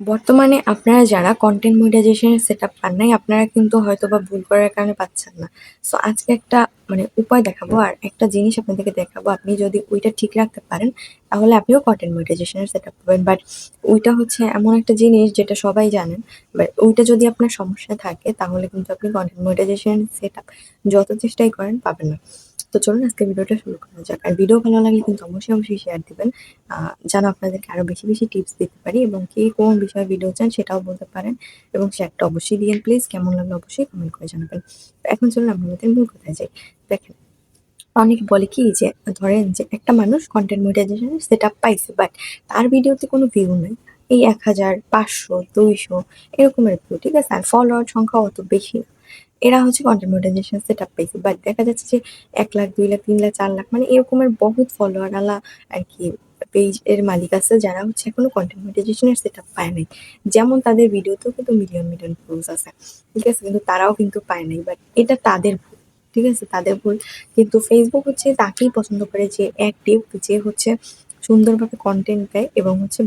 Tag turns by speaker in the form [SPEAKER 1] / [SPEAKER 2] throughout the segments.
[SPEAKER 1] বর্তমানে আপনারা যারা কনটেন্ট মনিটাইজেশন এর সেটআপ পান নাই, আপনারা কিন্তু হয়তোবা ভুল করার কারণে পাচ্ছেন না। সো আজকে একটা উপায় দেখাবো আর একটা জিনিস আপনাদেরকে দেখাবো। আপনি যদি ওইটা ঠিক রাখতে পারেন, তাহলে আপনিও কনটেন্ট মনিটাইজেশন এর সেটআপ পাবেন। বাট ওইটা হচ্ছে এমন একটা জিনিস যেটা সবাই জানেন। বাট ওইটা যদি আপনার সমস্যা থাকে, তাহলে কিন্তু আপনি কনটেন্ট মনিটাইজেশন সেটআপ যত চেষ্টাই করেন পাবেন না। তো চলুন আজকে ভিডিওটা শুরু করা যাক। আর ভিডিও ভালো লাগলে কিন্তু অবশ্যই শেয়ার দিবেন। যেন আপনাদেরকে আরো বেশি টিপস দিতে পারি, এবং কে কোন বিষয়ে ভিডিও চান সেটাও বলতে পারেন, এবং শেয়ারটা অবশ্যই দিয়েন প্লিজ। কেমন লাগলো অবশ্যই কমেন্ট করে জানাবেন। তো এখন চলুন আমরা আমাদের মূল কথায় যাই। দেখেন, অনেকে বলে কি যে ধরেন যে একটা মানুষ কনটেন্ট মনিটাইজেশন সেটআপ পাইছে, বাট তার ভিডিওতে কোনো ভিউ নাই। এই ১,০০০, ৫০০, ২০০ এরকমের ভিউ, ঠিক আছে? আর ফলোয়ার সংখ্যা অত বেশি না। এরা হচ্ছে কনটেন্ট মনিটাইজেশন সেটআপ পাইছে। বাট দেখা যাচ্ছে যে ১,০০,০০০, ২,০০,০০০, ৩,০০,০০০, ৪,০০,০০০ এরকমের বহুত ফলোয়ার আলা আরকি পেজ এর মালিক আছে, যারা হচ্ছে এখনো কনটেন্ট মনিটাইজেশন এর সেটআপ পায় নাই। যেমন তাদের ভিডিওতেও কিন্তু মিলিয়ন ভিউজ আছে। ঠিক আছে? কিন্তু তারাও কিন্তু পায় নাই। বাট এটা তাদের ভুল। ঠিক আছে? তাদের ভুল। কিন্তু Facebook হচ্ছে তাকেই পছন্দ করে যে অ্যাক্টিভ, যে হচ্ছে সুন্দরভাবে কনটেন্ট দেয় এবং হচ্ছে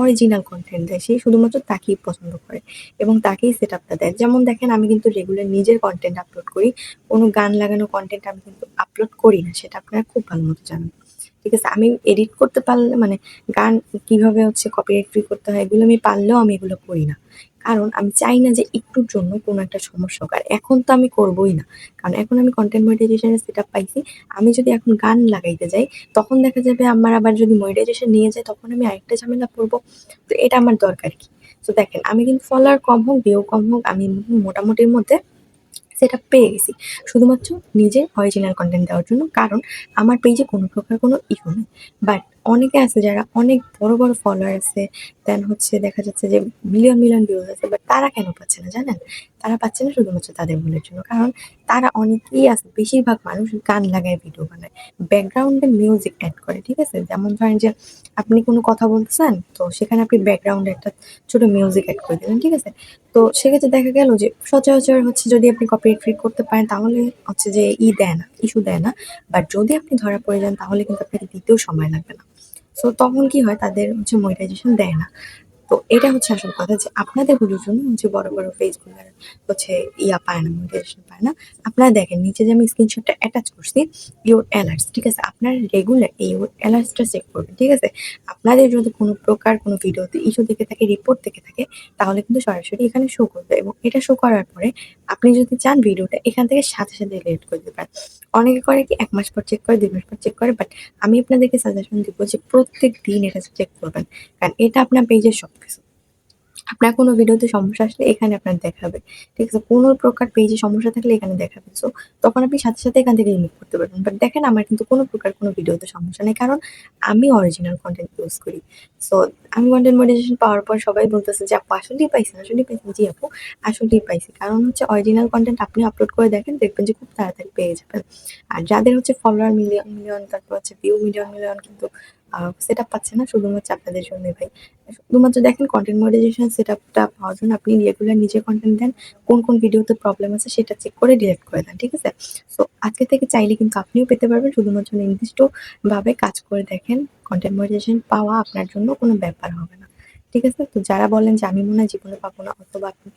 [SPEAKER 1] অরিজিনাল কনটেন্ট দেয়। সে শুধুমাত্র তাকেই পছন্দ করে এবং তাকেই সেটআপটা দেয়। যেমন দেখেন, আমি কিন্তু রেগুলার নিজের কনটেন্ট আপলোড করি। কোনো গান লাগানো কনটেন্ট আমি কিন্তু আপলোড করি না। সেটা আপনারা খুব ভালো মতো জানেন। ঠিক আছে? আমি এডিট করতে পারলে গান কিভাবে হচ্ছে কপিরাইট ফ্রি করতে হয়, এগুলো আমি পারলেও আমি এগুলো করি না। কারণ আমি চাই না যে একটুর জন্য কোনো একটা সমস্যা হোক। আর এখন তো আমি করবোই না। কারণ এখন আমি কনটেন্ট মনিটাইজেশন এর সেটআপ পাইছি। আমি যদি এখন গান লাগাইতে যাই, তখন দেখা যাবে আমার আবার যদি মনিটাইজেশন নিয়ে যায়, তখন আমি আরেকটা ঝামেলা পড়বো। তো এটা আমার দরকার কি? তো দেখেন, আমি কিন্তু ফলোয়ার কম হোক, ভিউ কম হোক, আমি মোটামুটির মধ্যে সেটা পেয়ে গেছি। শুধুমাত্র নিজের অরিজিনাল কনটেন্ট দেওয়ার জন্য। কারণ আমার পেজে কোনো প্রকার কোনো ইস্যু নেই। বাট অনেকে আছে যারা অনেক বড় ফলোয়ার আছে, দেন হচ্ছে দেখা যাচ্ছে যে মিলিয়ন ভিউজ আছে। বাট তারা কেন পাচ্ছে না জানেন? তারা পাচ্ছে না শুধুমাত্র তাদের ভুলের জন্য। কারণ তারা অনেকেই আছে, বেশিরভাগ মানুষ গান লাগায় ভিডিও বানায়। ব্যাকগ্রাউন্ডে মিউজিক এড করে, ঠিক আছে? যেমন ধরেন যে আপনি কোনো কথা বলতেছেন, তো সেখানে আপনি ব্যাকগ্রাউন্ডে একটা ছোট মিউজিক এড করে দিলেন, ঠিক আছে? তো সেক্ষেত্রে দেখা গেল যে সচরাচর হচ্ছে যদি আপনি কপিরাইট ফ্রি করতে পারেন, তাহলে হচ্ছে যে দেয় না, ইস্যু দেয় না। বাট যদি আপনি ধরা পড়ে যান, তাহলে কিন্তু আপনাকে দিতেও সময় লাগবে না। সো তখন কি হয়, তাদের হচ্ছে মনিটাইজেশন দেয় না। তো এটা হচ্ছে আসল কথা, যে আপনাদের ভুলের জন্য হচ্ছে বড় পেজগুলোর হচ্ছে পায় না, মনিটাইজেশন পায় না। আপনারা দেখেন নিচে যে আমি স্ক্রিনশটটা অ্যাটাচ করছি, ইওর অ্যালার্টস, ঠিক আছে? আপনারা রেগুলার এই ইওর অ্যালার্টসটা চেক করবেন, ঠিক আছে? আপনাদের যদি কোনো প্রকার কোনো ভিডিওতে ইস্যু থেকে থাকে, রিপোর্ট থেকে থাকে, তাহলে কিন্তু সরাসরি এখানে শো করবে, এবং এটা শো করার পরে আপনি যদি চান ভিডিওটা এখান থেকে সাথে ডিলিট করে দিতে পারেন। অনেকে করে কি ১ মাস পর চেক করে, ২ মাস পর চেক করে। বাট আমি আপনাদেরকে সাজেশন দিব যে প্রত্যেকদিন এটা চেক করবেন। কারণ এটা আপনার পেজের সবকিছু। আপনার কোনো ভিডিওতে সমস্যা আসলে এখানে আপনার দেখাবে। ঠিক আছে? কোনো প্রকার পেজে সমস্যা থাকলে এখানে দেখাবে। সো তখন আপনি সাথে এখান থেকে রিমুভ করতে পারবেন। বাট দেখেন, আমার কিন্তু কোনো প্রকার কোনো ভিডিওতে সমস্যা নেই। কারণ আমি অরিজিনাল কনটেন্ট ইউজ করি। সো আমি কনটেন্ট মনিটাইজেশন পাওয়ার পর সবাই বলতেছে যে, "আপু আসলেই পাইছেন, আসলেই পাইছেন?" জি আপু, আসলেই পাইছি। কারণ হচ্ছে অরিজিনাল কনটেন্ট আপনি আপলোড করে দেখেন, দেখবেন যে খুব তাড়াতাড়ি পেয়ে যাবেন। আর যাদের হচ্ছে ফলোয়ার মিলিয়ন, তারপর হচ্ছে ভিউ মিলিয়ন কিন্তু সেটআপ পাচ্ছে না, শুধুমাত্র আপনাদের জন্যই ভাই। শুধুমাত্র দেখেন, কনটেন্ট মনিটাইজেশন সেটআপটা পাওয়ার জন্য আপনি রেগুলার নিজে কনটেন্ট দেন। কোন ভিডিওতে প্রবলেম আছে সেটা চেক করে ডিলিট করে দেন। ঠিক আছে? সো আজকে থেকে চাইলে কিন্তু আপনিও পেতে পারবেন। শুধুমাত্র নির্দিষ্টভাবে কাজ করে দেখেন। কনটেন্ট মনিটাইজেশন পাওয়া আপনার জন্য কোনো ব্যাপার হবে না। ঠিক আছে? তো যারা বলেন যে আমি মনে হয় জীবনে পাবো না, অথবা আপনি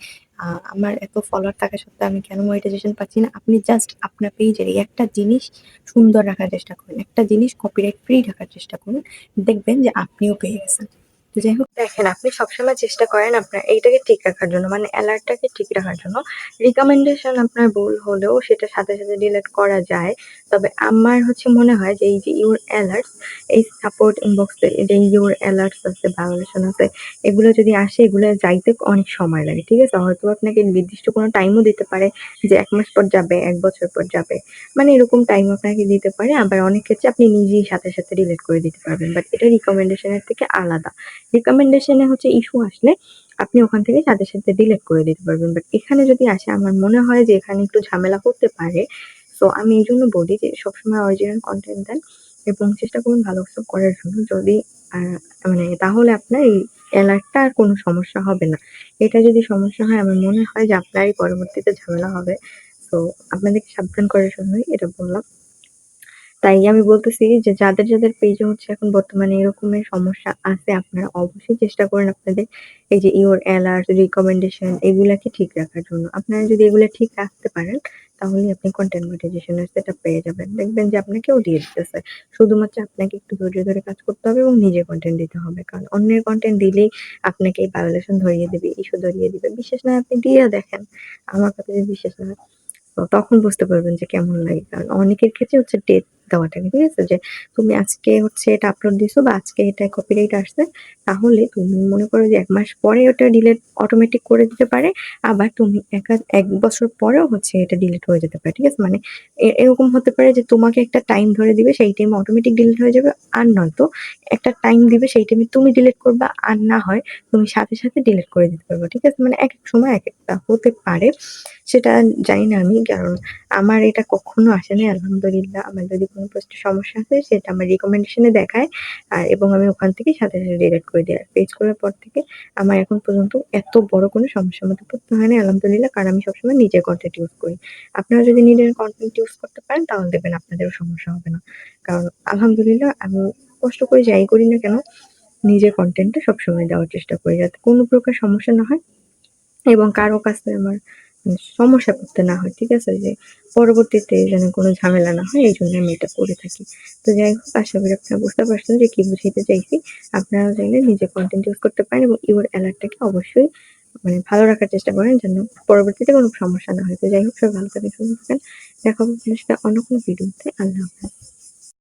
[SPEAKER 1] আমার এত ফলোয়ার থাকা সত্ত্বেও আমি কেন মনিটাইজেশন পাচ্ছি না? আপনি জাস্ট আপনার পেজের এই একটা জিনিস সুন্দর রাখার চেষ্টা করুন। একটা জিনিস কপিরাইট ফ্রি রাখার চেষ্টা করুন। দেখবেন যে আপনিও পেয়ে গেছেন। তো যাই হোক, দেখেন, আপনি সবসময় চেষ্টা করেন আপনার এইটাকে ঠিক রাখার জন্য, অ্যালার্টটাকে ঠিক রাখার জন্য। রিকমেন্ডেশন আপনার ভুল হলেও সেটা সাথে ডিলিট করা যায়। তবে আমার হচ্ছে মনে হয় যে এই যে ইউর অ্যালার্টস, এই সাপোর্ট ইনবক্সে এই যে ইউর অ্যালার্টস আছে, ভায়োলেশন আছে, এগুলো যদি আসে, এগুলো যাইতে অনেক সময় লাগে। ঠিক আছে? হয়তো আপনাকে নির্দিষ্ট কোনো টাইমও দিতে পারে, যে ১ মাস পর যাবে, ১ বছর পর যাবে। এরকম টাইম আপনাকে দিতে পারে। আবার অনেক ক্ষেত্রে আপনি নিজেই সাথে ডিলিট করে দিতে পারবেন। বাট এটা রিকমেন্ডেশন এর থেকে আলাদা। রিকমেন্ডেশন এ হচ্ছে ইস্যু আসলে আপনি ওখান থেকে সাথে ডিলিট করে দিতে পারবেন। বাট এখানে যদি আসে, আমার মনে হয় যে এখানে একটু ঝামেলা হতে পারে। সো আমি এইজন্য বলি যে সবসময় অরিজিনাল কনটেন্ট দেন এবং চেষ্টা করুন ভালো কিছু করার জন্য। যদি আ তাহলে আপনার এই এলাকাটা আর কোনো সমস্যা হবে না। এটা যদি সমস্যা হয়, আমার মনে হয় যে আপনারই পরবর্তীতে ঝামেলা হবে। সো আপনাদেরকে সাবধান করার জন্যই এটা বললাম। তাই আমি বলতেছি যে যাদের পেজে হচ্ছে এখন বর্তমানে এরকমের সমস্যা আছে আপনারা অবশ্যই চেষ্টা করেন আপনাদের এই যে ইওর অ্যালার্ট, রিকমেন্ডেশন এগুলাকে ঠিক রাখার জন্য। আপনারা যদি এগুলা ঠিক রাখতে পারেন তাহলেই আপনি কনটেন্ট মনিটাইজেশন এর সেটআপ পেয়ে যাবেন। দেখবেন যে আপনাকেও দিয়ে দিতেছে। শুধুমাত্র আপনাকে একটু ধৈর্য ধরে কাজ করতে হবে এবং নিজে কনটেন্ট দিতে হবে। কারণ অন্যের কনটেন্ট দিলেই আপনাকে এই ভায়োলেশন ধরিয়ে দিবে, ইস্যু ধরিয়ে দিবে। বিশ্বাস না হয় আপনি দিয়ে দেখেন। আমার কথা যদি বিশ্বাস না হয় তো তখন বুঝতে পারবেন যে কেমন লাগে। কারণ অনেকের ক্ষেত্রে হচ্ছে ডেট দেওয়া থাকে, ঠিক আছে? যে তুমি আজকে হচ্ছে এটা আপলোড দিছো বা আজকে এটা কপিরাইট আসছে, তাহলে তুমি মনে করো যে ১ মাস পরে ওটা ডিলিট অটোমেটিক করে দিতে পারে। আবার তুমি ১ বছর পরেও হচ্ছে এটা ডিলিট হয়ে যেতে পারে, ঠিক আছে? মানে এরকম হতে পারে যে তোমাকে একটা টাইম ধরে দিবে, সেই টাইমে অটোমেটিক ডিলিট হয়ে যাবে। আর নয়তো একটা টাইম দিবে, সেই টাইমে তুমি ডিলিট করবা। আর না হয় তুমি সাথে ডিলিট করে দিতে পারবা, ঠিক আছে? মানে একেক সময় একেকটা হতে পারে। সেটা জানি না আমি। কারণ আমার এটা কখনো আসে নাই আলহামদুলিল্লাহ। আমার যদি কোনো পোস্টে সমস্যা আসে সেটা আমার রিকমেন্ডেশন এ দেখায় এবং আমি ওখান থেকে সাথে ডিলিট করে দেই। আর পেজ খোলার পর থেকে আমার এখন পর্যন্ত এত বড় কোনো সমস্যার মধ্যে পড়তে হয় নাই আলহামদুলিল্লাহ। কারণ আমি সবসময় নিজের কনটেন্ট ইউজ করি। আপনারা যদি নিজের কনটেন্ট ইউজ করতে পারেন তাহলে দেখবেন আপনাদেরও সমস্যা হবে না। কারণ আলহামদুলিল্লাহ আমি কষ্ট করে যাই করি না কেন নিজের কনটেন্টটা সবসময় দেওয়ার চেষ্টা করি যাতে কোনো প্রকার সমস্যা না হয় এবং কারো কাছে আমার সমস্যায় পড়তে না হয়। ঠিক আছে? যে পরবর্তীতে যেন কোনো ঝামেলা না হয় এইজন্য আমি এটা করে থাকি। তো যাই হোক আশা করি আপনারা বুঝতে পারছেন যে কি বুঝাইতে চাইছি। আপনারাও চাইলে নিজের কনটেন্ট ইউজ করতে পারেন এবং ইউর অ্যালার্টটাকে অবশ্যই মানে ভালো রাখার চেষ্টা করেন যেন পরবর্তীতে কোনো সমস্যা না হয়। তো যাই হোক সবাই ভালো থাকেন, সুস্থ থাকেন। দেখা হবে আপনার সাথে অন্য কোনো ভিডিওতে। আল্লাহ হাফেজ।